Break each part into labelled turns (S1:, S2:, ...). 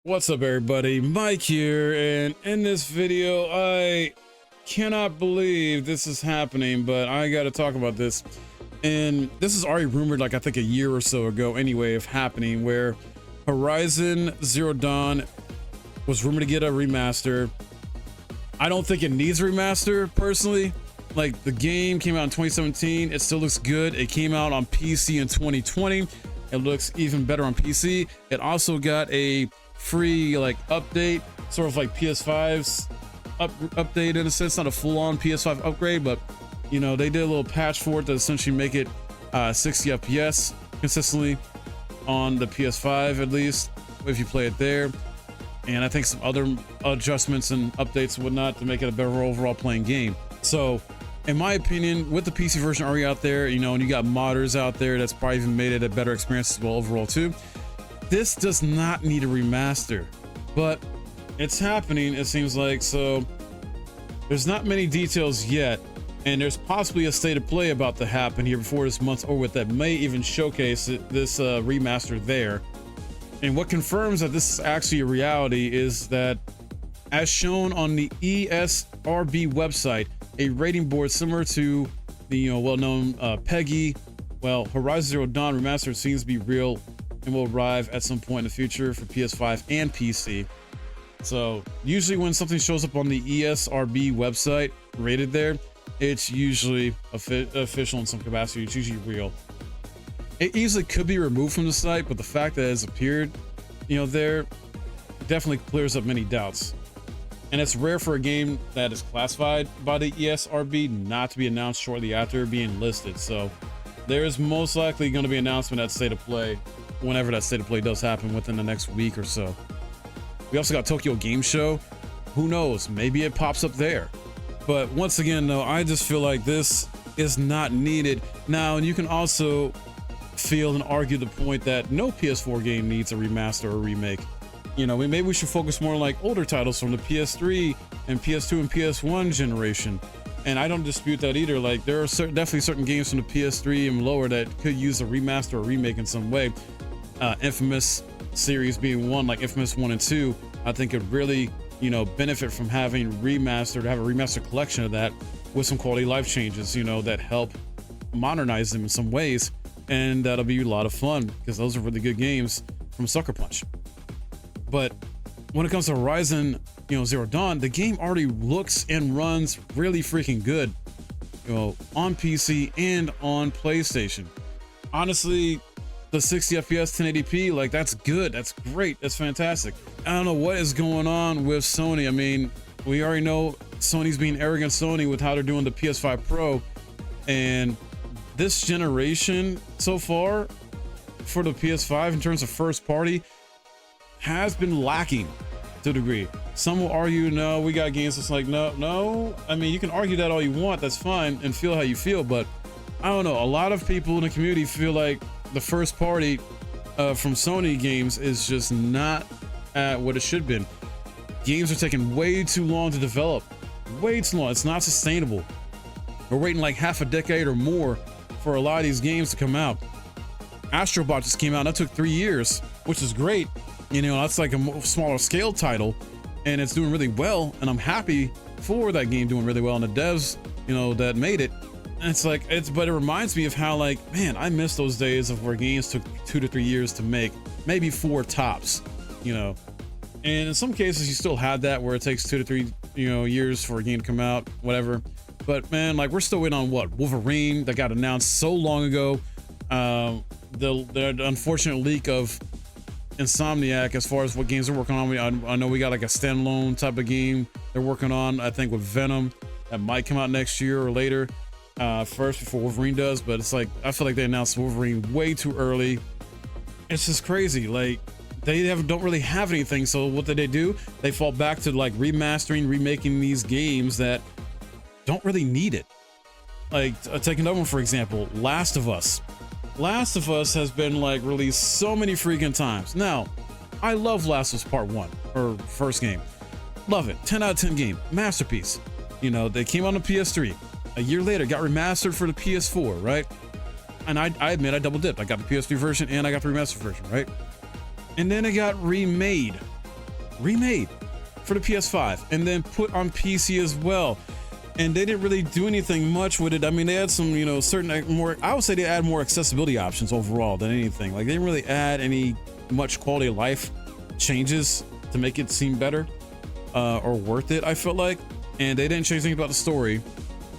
S1: What's up, everybody? Mike here, and in this video I cannot believe this is happening, but I gotta talk about this. And this is already rumored, like I think a year or so ago anyway, of happening, where Horizon Zero Dawn was rumored to get a remaster. I don't think it needs a remaster personally. Like, the game came out in 2017, it still looks good. It came out on PC in 2020, it looks even better on PC. It also got a free like update, sort of like PS5's update in a sense, not a full-on PS5 upgrade, but you know, they did a little patch for it to essentially make it 60 FPS consistently on the PS5, at least if you play it there. And I think some other adjustments and updates and whatnot to make it a better overall playing game. So in my opinion, with the PC version already out there, you know, and you got modders out there that's probably even made it a better experience as well overall too, this does not need a remaster, but it's happening, it seems like. So there's not many details yet, and there's possibly a state of play about to happen here before this month's over with that may even showcase this remaster there. And what confirms that this is actually a reality is that, as shown on the ESRB website, a rating board similar to the well-known PEGI, well, Horizon Zero Dawn Remastered seems to be real and will arrive at some point in the future for PS5 and PC. So usually when something shows up on the ESRB website rated there, it's usually official in some capacity. It's usually real. It easily could be removed from the site, but the fact that it has appeared, you know, there definitely clears up many doubts. And it's rare for a game that is classified by the ESRB not to be announced shortly after being listed. So there is most likely going to be an announcement at State of Play whenever that State of Play does happen within the next week or so. We also got Tokyo Game Show. Who knows? Maybe it pops up there. But once again, though, I just feel like this is not needed. Now, and you can also feel and argue the point that no PS4 game needs a remaster or remake. You know, maybe we should focus more on like older titles from the PS3 and PS2 and PS1 generation. And I don't dispute that either. Like, there are definitely certain games from the PS3 and lower that could use a remaster or remake in some way. Infamous series being one, like Infamous 1 and 2, I think could really, you know, benefit from having remastered, have a remastered collection of that with some quality life changes, you know, that help modernize them in some ways. And that'll be a lot of fun because those are really good games from Sucker Punch. But when it comes to Horizon, you know, Zero Dawn, the game already looks and runs really freaking good, you know, on PC and on PlayStation. Honestly, the 60 FPS 1080p, like, that's good, that's great, that's fantastic. I don't know what is going on with Sony. I mean, we already know Sony's being arrogant Sony with how they're doing the PS5 Pro, and this generation so far for the PS5 in terms of first party has been lacking to a degree. Some will argue, no, we got games that's like, no. I mean, you can argue that all you want, that's fine, and feel how you feel, but I don't know, a lot of people in the community feel like the first party from Sony games is just not at what it should have been. Games are taking way too long to develop, way too long. It's not sustainable. We're waiting like half a decade or more for a lot of these games to come out. Astro Bot just came out, that took 3 years, which is great. You know, that's like a smaller scale title, and it's doing really well, and I'm happy for that game doing really well, and the devs, you know, that made it. And it's like, but it reminds me of how, like, man, I miss those days of where games took 2 to 3 years to make, maybe 4 tops, you know. And in some cases, you still have that where it takes 2 to 3, you know, years for a game to come out, whatever. But man, like, we're still waiting on what, Wolverine, that got announced so long ago. The unfortunate leak of Insomniac as far as what games they're working on. I know we got like a standalone type of game they're working on, I think, with Venom that might come out next year or later, first before Wolverine does. But it's like, I feel like they announced Wolverine way too early. It's just crazy. Like, they don't really have anything, so what did they do? They fall back to like remastering, remaking these games that don't really need it. Like, take another one, for example, Last of Us. Last of Us has been like released so many freaking times. Now, I love Last of Us Part 1, or first game. Love it. 10 out of 10 game. Masterpiece. You know, they came out on the PS3. A year later, got remastered for the PS4, right? And I admit I double dipped. I got the PS3 version and I got the remastered version, right? And then it got remade remade for the PS5 and then put on PC as well. And they didn't really do anything much with it. I mean, they had some, you know, certain more, I would say they add more accessibility options overall than anything. Like, they didn't really add any much quality of life changes to make it seem better or worth it, I felt like. And they didn't change anything about the story,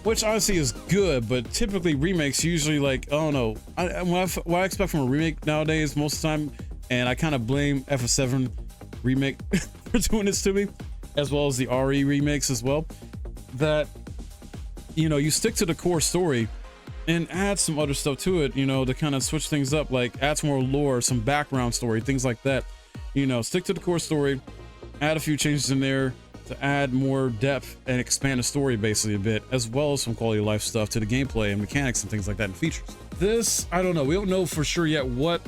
S1: which honestly is good, but typically remakes usually, like, I don't know, what I expect from a remake nowadays most of the time, and I kind of blame FF7 remake for doing this to me, as well as the RE remakes as well, that, you know, you stick to the core story and add some other stuff to it, you know, to kind of switch things up, like add some more lore, some background story, things like that. You know, stick to the core story, add a few changes in there to add more depth and expand the story basically a bit, as well as some quality of life stuff to the gameplay and mechanics and things like that and features. This, I don't know, we don't know for sure yet what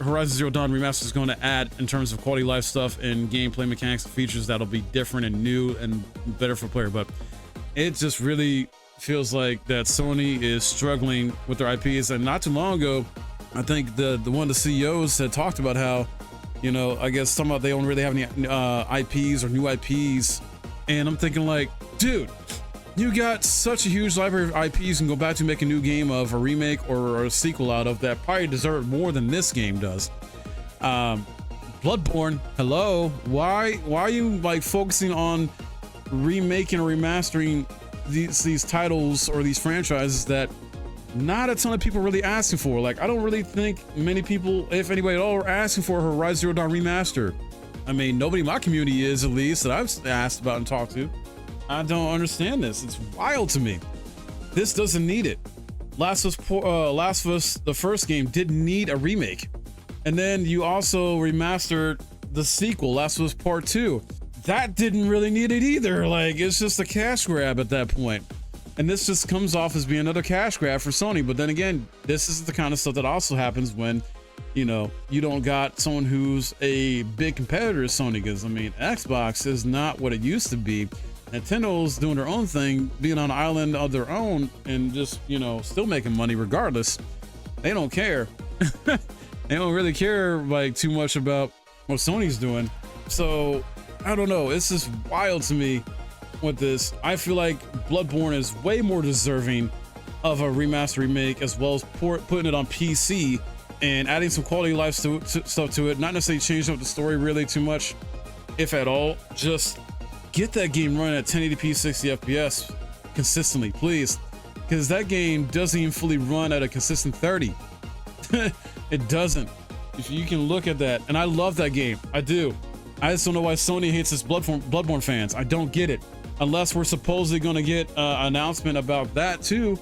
S1: Horizon Zero Dawn Remastered is going to add in terms of quality of life stuff and gameplay mechanics and features that'll be different and new and better for player, but it just really feels like that Sony is struggling with their IPs. And not too long ago, I think the one of the CEOs had talked about how, you know, I guess somehow they don't really have any IPs or new IPs. And I'm thinking like, dude, you got such a huge library of IPs you can go back to make a new game of, a remake or a sequel out of, that probably deserve more than this game does. Bloodborne, hello, why are you like focusing on remaking or remastering these titles or these franchises that not a ton of people really asking for? Like, I don't really think many people, if anybody at all, are asking for a Horizon Zero Dawn remaster. I mean, nobody in my community is, at least, that I've asked about and talked to. I don't understand this. It's wild to me. This doesn't need it. Last of Us, the first game, didn't need a remake. And then you also remastered the sequel, Last of Us Part 2. That didn't really need it either. Like, it's just a cash grab at that point. And this just comes off as being another cash grab for Sony. But then again, this is the kind of stuff that also happens when, you know, you don't got someone who's a big competitor to Sony. Because, I mean, Xbox is not what it used to be. Nintendo's doing their own thing, being on an island of their own and just, you know, still making money regardless. They don't care. They don't really care, like, too much about what Sony's doing. So, I don't know. It's just wild to me with this. I feel like Bloodborne is way more deserving of a remaster remake, as well as putting it on PC and adding some quality of life stuff to it. Not necessarily changing up the story really too much, if at all. Just get that game running at 1080p 60 FPS consistently, please. Because that game doesn't even fully run at a consistent 30. It doesn't. If you can look at that. And I love that game. I do. I just don't know why Sony hates its Bloodborne fans. I don't get it. Unless we're supposedly going to get an announcement about that too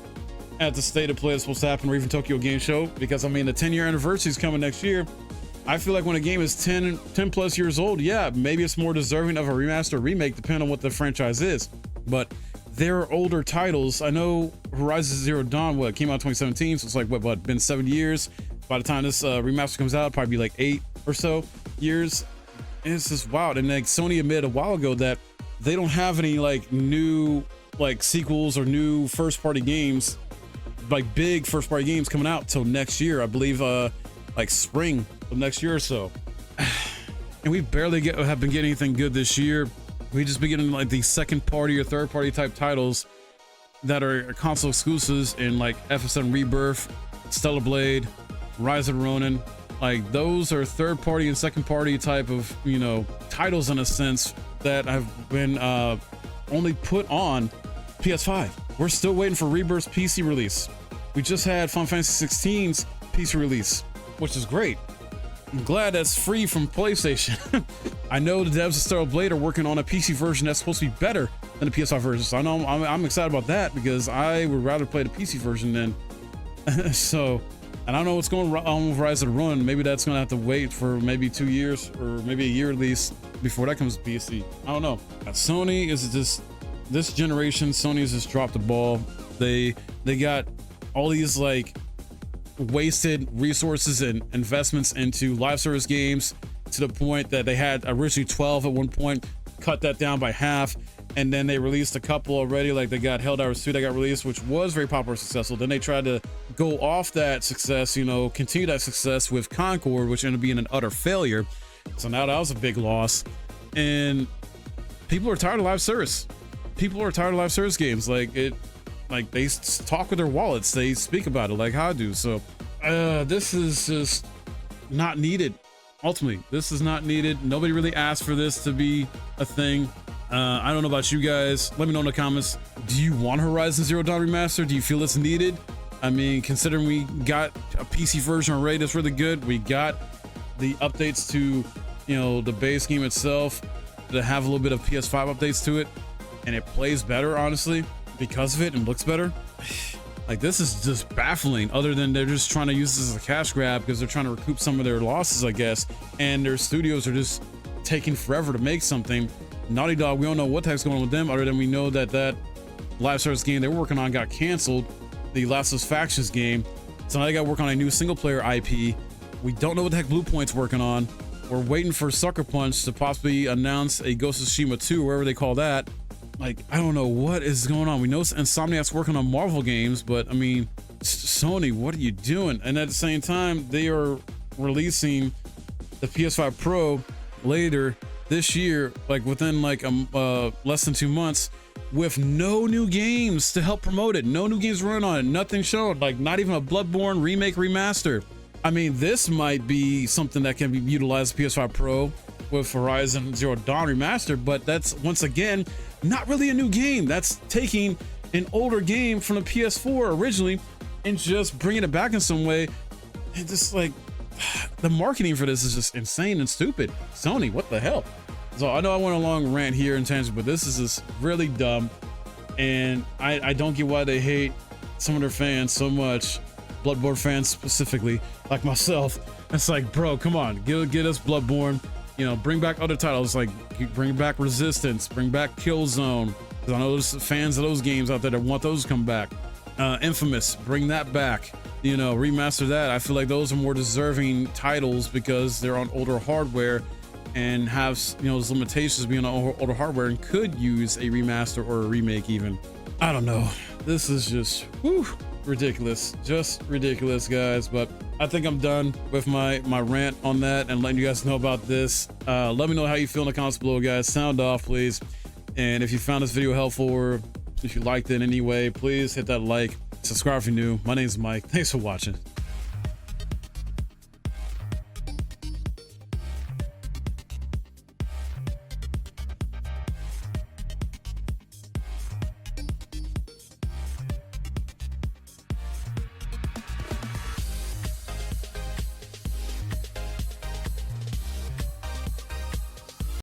S1: at the State of Play that's supposed to happen, or even Tokyo Game Show. Because, I mean, the 10-year anniversary is coming next year. I feel like when a game is 10 plus years old, yeah, maybe it's more deserving of a remaster or remake, depending on what the franchise is. But there are older titles. I know Horizon Zero Dawn, came out in 2017, so it's like, what, been 7 years? By the time this remaster comes out, it'll probably be like 8 or so years. And it's just wild. And like Sony admitted a while ago that they don't have any like new like sequels or new first-party games, like big first-party games coming out till next year. I believe like spring of next year or so. And we barely have been getting anything good this year. We just been getting like these second-party or third-party type titles that are console exclusives in like FF7 Rebirth, Stellar Blade, Rise of Ronin. Like those are third party and second party type of, you know, titles in a sense that have been only put on PS5. We're still waiting for Rebirth's PC release. We just had Final Fantasy 16's PC release, which is great. I'm glad that's free from PlayStation. I know the devs of Stellar Blade are working on a PC version that's supposed to be better than the PS5 version. So I know I'm excited about that, because I would rather play the PC version than so. And I don't know what's going on with Rise of the Run. Maybe that's going to have to wait for maybe 2 years or maybe a year at least before that comes to PC. I don't know. Sony is just, this generation, Sony has just dropped the ball. They got all these like wasted resources and investments into live service games, to the point that they had originally 12 at one point, cut that down by half. And then they released a couple already, like they got Helldivers 2 that got released, which was very popular and successful. Then they tried to go off that success, you know, continue that success with Concord, which ended up being an utter failure. So now that was a big loss. And people are tired of live service. People are tired of live service games. Like they talk with their wallets. They speak about it like how I do. So this is just not needed. Ultimately, this is not needed. Nobody really asked for this to be a thing. I don't know about you guys. Let me know in the comments. Do you want Horizon Zero Dawn Remaster? Do you feel it's needed? I mean, considering we got a PC version already that's really good, we got the updates to, you know, the base game itself, to have a little bit of PS5 updates to it, and it plays better, honestly, because of it, and looks better. Like, this is just baffling, other than they're just trying to use this as a cash grab because they're trying to recoup some of their losses, I guess, and their studios are just taking forever to make something. Naughty Dog, we don't know what the heck's going on with them, other than we know that that live service game they were working on got canceled, the Last of Us Factions game. So now they got to work on a new single player IP. We don't know what the heck Blue Point's working on. We're waiting for Sucker Punch to possibly announce a Ghost of Tsushima 2, wherever they call that. Like, I don't know what is going on. We know Insomniac's working on Marvel games, but I mean, Sony, what are you doing? And at the same time, they are releasing the PS5 Pro later this year, like within like less than 2 months, with no new games to help promote it. No new games running on it. Nothing shown. Like, not even a Bloodborne remake remaster. I mean, this might be something that can be utilized PS5 Pro with Horizon Zero Dawn Remaster, but that's, once again, not really a new game. That's taking an older game from the PS4 originally and just bringing it back in some way. And just like, the marketing for this is just insane and stupid. Sony, what the hell? So I know I went a long rant here in tangent, but this is just really dumb. And I don't get why they hate some of their fans so much. Bloodborne fans specifically, like myself. It's like, bro, come on, get us Bloodborne. You know, bring back other titles, like bring back Resistance, bring back Killzone. Because I know there's fans of those games out there that want those to come back. Infamous, bring that back. You know, remaster that. I feel like those are more deserving titles because they're on older hardware and have, you know, those limitations being on older hardware and could use a remaster or a remake even. I don't know. This is just ridiculous. Just ridiculous, guys. But I think I'm done with my rant on that and letting you guys know about this. Let me know how you feel in the comments below, guys. Sound off, please. And if you found this video helpful or if you liked it in any way, please hit that like, subscribe if you're new. My name's Mike. Thanks for watching.